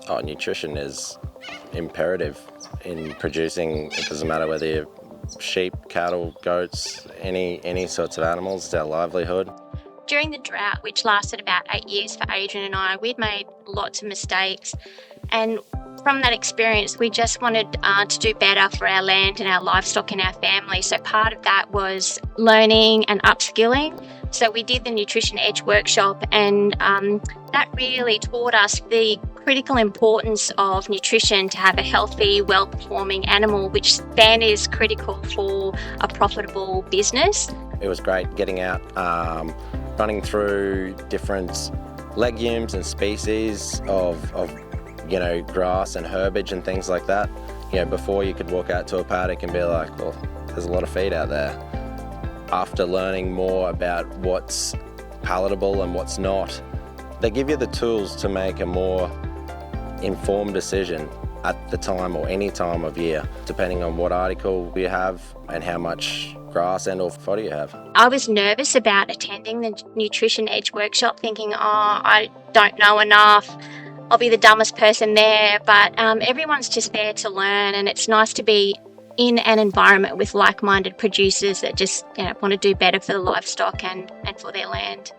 Oh, nutrition is imperative in producing. It doesn't matter whether you're sheep, cattle, goats, any sorts of animals. It's our livelihood. During the drought, which lasted about 8 years for Adrian and I, we'd made lots of mistakes. And from that experience, we just wanted to do better for our land and our livestock and our family. So part of that was learning and upskilling. So we did the Nutrition Edge workshop, and that really taught us the critical importance of nutrition to have a healthy, well-performing animal, which then is critical for a profitable business. It was great getting out, running through different legumes and species of grass and herbage and things like that. Before you could walk out to a paddock and be like, well, there's a lot of feed out there. After learning more about what's palatable and what's not, they give you the tools to make a more informed decision at the time or any time of year, depending on what article you have and how much grass and or fodder you have. I was nervous about attending the Nutrition Edge workshop, thinking, I don't know enough, I'll be the dumbest person there, but everyone's just there to learn, and it's nice to be in an environment with like-minded producers that just want to do better for the livestock and for their land.